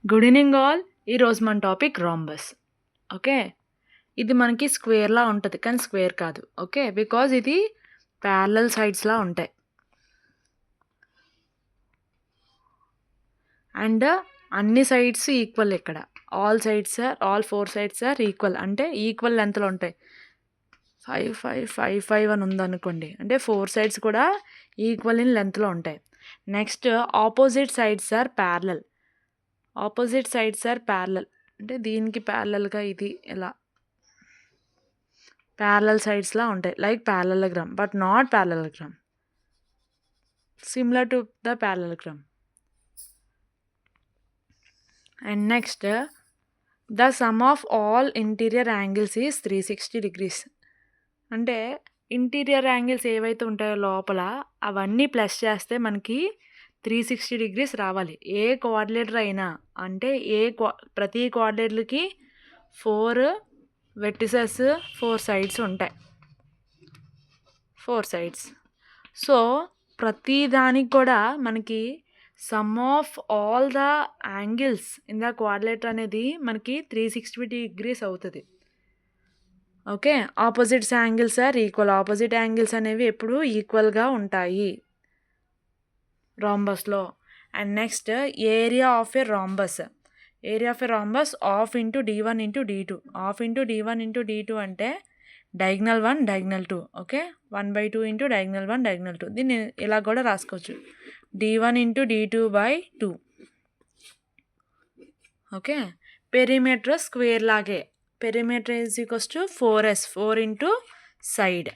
Good evening all. ఈరోజు మన topic rhombus. Okay, ఇది మనకి స్క్వేర్లా ఉంటుంది కానీ స్క్వేర్ కాదు. ఓకే, బికాజ్ ఇది ప్యారలల్ సైడ్స్లా ఉంటాయి అండ్ అన్ని సైడ్స్ ఈక్వల్. ఇక్కడ ఆల్ 4 సైడ్స్ ఆర్ ఈక్వల్, అంటే ఈక్వల్ లెంత్లో ఉంటాయి. 5 5 5 5 అని ఉందనుకోండి, అంటే 4 సైడ్స్ కూడా ఈక్వల్ ఇన్ లెంత్లో ఉంటాయి. Next opposite sides are parallel. అంటే దీనికి ప్యారలల్గా ఇది ఎలా ప్యారలల్ సైడ్స్లా ఉంటాయి, like parallelogram, but not parallelogram, similar to the parallelogram. And next the sum of all interior angles is 360 degrees. అంటే ఇంటీరియర్ యాంగిల్స్ ఏవైతే ఉంటాయో లోపల అవన్నీ ప్లస్ చేస్తే మనకి 360 degrees రావాలి. ఏ కోఆర్డినేటర్ అయినా, అంటే ప్రతి కోఆర్డినేటర్కి 4 వెర్టిసెస్ 4 సైడ్స్ ఉంటాయి. 4 సైడ్స్. సో ప్రతి దానికి కూడా మనకి sum of all the angles in the coordinator అనేది మనకి 360 degrees అవుతుంది. Okay, opposites angles are equal. Opposite angles అనేవి ఎప్పుడు ఈక్వల్గా ఉంటాయి రాంబస్లో. And next area of a rhombus half into d1 into d2. Half into d1 into d2 అంటే diagonal 1 diagonal 2. Okay, 1/2 into diagonal 1 diagonal 2. దీన్ని ఇలా కూడా రాసుకోవచ్చు, d1 into d2/2. Okay, perimeter square లాగే. Perimeter is equals to 4s, 4 into side.